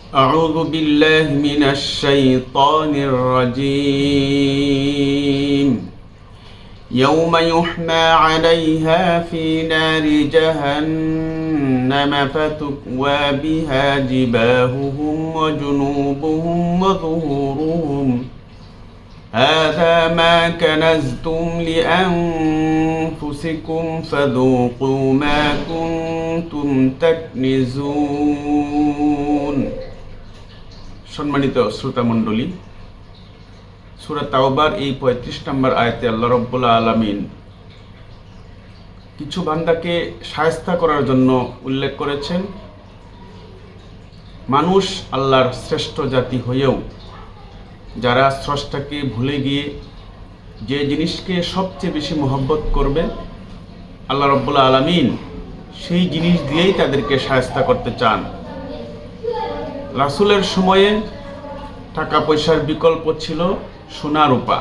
أعوذ بالله من الشيطان الرجيم يوم يحمى عليها في نار جهنم فتكوى بها جباههم وجنوبهم وظهورهم هذا ما كنزتم لأنفسكم فذوقوا ما كنتم تكنزون। সম্মানিত শ্রোতা মণ্ডলী, সূরা তাওবার এই ৩৫ নম্বর আয়াতে আল্লাহ রাব্বুল আলামিন কিছু বান্দাকে শায়েস্তা করার জন্য উল্লেখ করেছেন। মানুষ আল্লাহর শ্রেষ্ঠ জাতি হয়েও যারা স্রষ্টাকে ভুলে গিয়ে যে জিনিসকে সবচেয়ে বেশি মহব্বত করবে আল্লাহ রাব্বুল আলামিন সেই জিনিস দিয়েই তাদেরকে শায়েস্তা করতে চান। রাসূলের সময়ে টাকা পয়সার বিকল্প ছিল সোনা রূপা।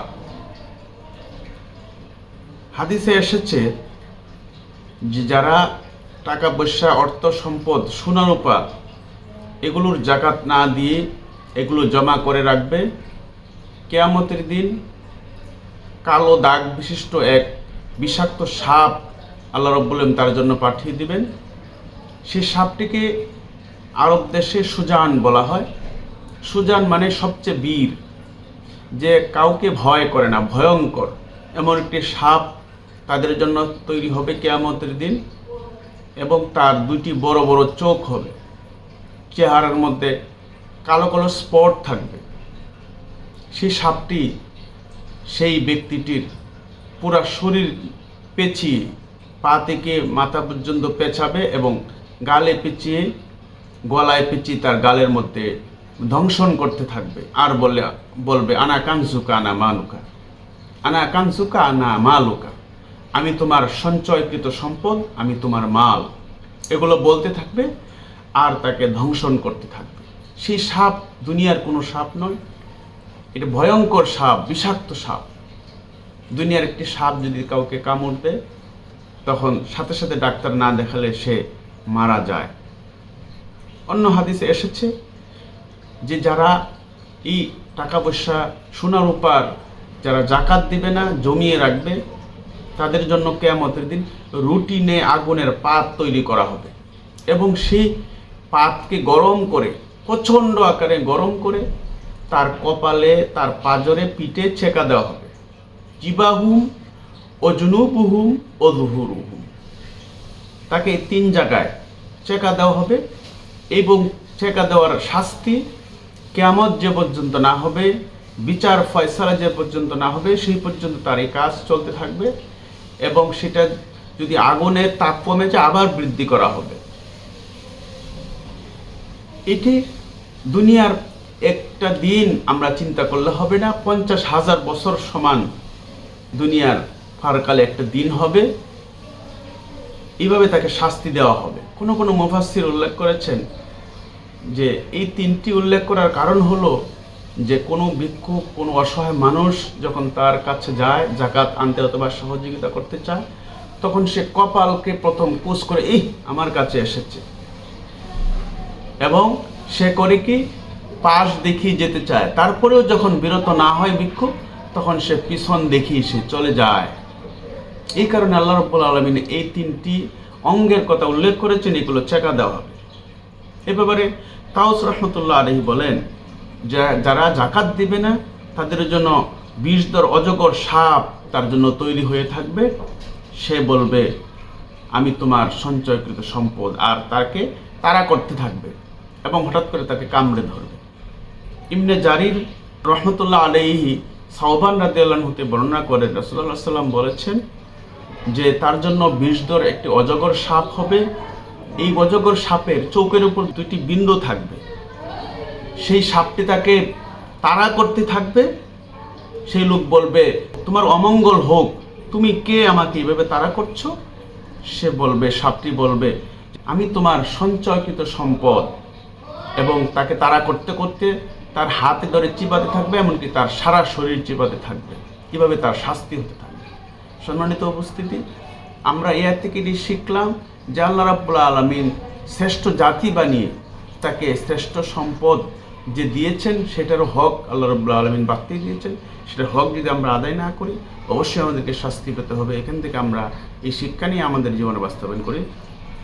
হাদিসে এসেছে যে যারা টাকা পয়সা অর্থ সম্পদ সোনা রূপা এগুলোর জাকাত না দিয়ে এগুলো জমা করে রাখবে, কিয়ামতের দিন কালো দাগ বিশিষ্ট এক বিষাক্ত সাপ আল্লাহ রাব্বুল আলামিন তার জন্য পাঠিয়ে দিবেন। সেই সাপটিকে আরব দেশে সুজান বলা হয়। সুজান মানে সবচেয়ে বীর, যে কাউকে ভয় করে না, ভয়ঙ্কর এমন একটি সাপ তাদের জন্য তৈরি হবে কিয়ামতের দিন, এবং তার দুটি বড় বড় চোখ হবে, চেহারার মধ্যে কালো কালো স্পট থাকবে। সেই সাপটি সেই ব্যক্তিটির পুরা শরীর পেঁচিয়ে পা থেকে মাথা পর্যন্ত পেঁচাবে এবং গালে পেঁচিয়ে গলায় পেঁচিয়ে তার গালের মধ্যে দংশন করতে থাকবে। আর বলবে আনা কানজুকা আনা মালুকা, আনা কানজুকা আনা মালুকা, আমি তোমার সঞ্চয়কৃত সম্পদ, আমি তোমার মাল, এগুলো বলতে থাকবে আর তাকে ধ্বংসন করতে থাকবে। সেই সাপ দুনিয়ার কোনো সাপ নয়, এটা ভয়ঙ্কর সাপ, বিষাক্ত সাপ। দুনিয়ার একটি সাপ যদি কাউকে কামড় দেয় তখন সাথে সাথে ডাক্তার না দেখালে সে মারা যায়। অন্য হাদিসে এসেছে যে যারা এই টাকা পয়সা সোনা রূপার যারা জাকাত দিবে না, জমিয়ে রাখবে, তাদের জন্য কিয়ামতের দিন রুটিনে আগুনের পাত তৈরি করা হবে এবং সেই পাতকে গরম করে, প্রচণ্ড আকারে গরম করে তার কপালে, তার পাজরে, পিঠে ছেঁকা দেওয়া হবে। জিবাহুম ও জুনুবুহুম ও যুহুরুহুম, তাকে ৩ জায়গায় ছেঁকা দেওয়া হবে এবং ছেঁকা দেওয়ার শাস্তি কিয়ামত যে পর্যন্ত না হবে, বিচার ফয়সালা যে পর্যন্ত না হবে, সেই পর্যন্ত তার এই কাজ চলতে থাকবে এবং সেটা যদি আগুনের তাপ কমে যায় আবার বৃদ্ধি করা হবে। এটি দুনিয়ার একটা দিন আমরা চিন্তা করলে হবে না, 50,000 বছর সমান দুনিয়ার ফারকালে একটা দিন হবে। এইভাবে তাকে শাস্তি দেওয়া হবে। কোনো কোনো মুফাসসির উল্লেখ করেছেন যে এই 3টি উল্লেখ করার কারণ হলো যে কোনো ভিক্ষুক, কোনো অসহায় মানুষ যখন তার কাছে যায় জাকাত আনতে অথবা সহযোগিতা করতে চায়, তখন সে কপালকে প্রথম কুচ করে আমার কাছে এসেছে, এবং সে করে কি পাশ দেখিয়ে যেতে চায়। তারপরেও যখন বিরত না হয় ভিক্ষুক, তখন সে পিছন দেখিয়ে সে চলে যায়। এই কারণে আল্লাহ রাব্বুল আলামিন এই 3টি অঙ্গের কথা উল্লেখ করেছেন, এগুলো ছেঁকা দেওয়া হবে। এ ব্যাপারে তাওস রহমতুল্লাহ আলাইহি বলেন, যারা জাকাত দিবে না তাদের জন্য বিষধর অজগর সাপ তার জন্য তৈরি হয়ে থাকবে। সে বলবে আমি তোমার সঞ্চয়কৃত সম্পদ, আর তাকে তাড়া করতে থাকবে এবং হঠাৎ করে তাকে কামড়ে ধরবে। ইবনে জারির রহমতুল্লাহ আলাইহি সাওবান রাদিয়াল্লাহু আনহু হতে বর্ণনা করেন, রাসূলুল্লাহ সাল্লাল্লাহু আলাইহি ওয়াসাল্লাম বলেছেন যে তার জন্য বিষধর একটি অজগর সাপ হবে। এই অজগর সাপের চোখের উপর 2টি বিন্দু থাকবে। সেই সাপটি তাকে তাড়া করতে থাকবে। সেই লোক বলবে তোমার অমঙ্গল হোক, তুমি কে, আমাকে এইভাবে তাড়া করছো? সে বলবে, সাপটি বলবে আমি তোমার সঞ্চয়কৃত সম্পদ, এবং তাকে তাড়া করতে করতে তার হাতে ধরে চিবাতে থাকবে, এমনকি তার সারা শরীর চিবাতে থাকবে। কিভাবে তার শাস্তি হতে থাকবে। সম্মানিত উপস্থিতি, আমরা এর থেকে শিখলাম যে আল্লাহ রাব্বুল আলামিন শ্রেষ্ঠ জাতি বানিয়ে তাকে শ্রেষ্ঠ সম্পদ যে দিয়েছেন সেটারও হক আল্লাহ রাব্বুল আলামিন বাড়তি দিয়েছেন, সেটার হক যদি আমরা আদায় না করি অবশ্যই আমাদেরকে শাস্তি পেতে হবে। এখান থেকে আমরা এই শিক্ষা নিয়ে আমাদের জীবনে বাস্তবায়ন করি।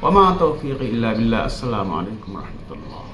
ওয়া মা তাওফীকি ইল্লা বিল্লাহ। আসসালামু আলাইকুম ওয়া রাহমাতুল্লাহ।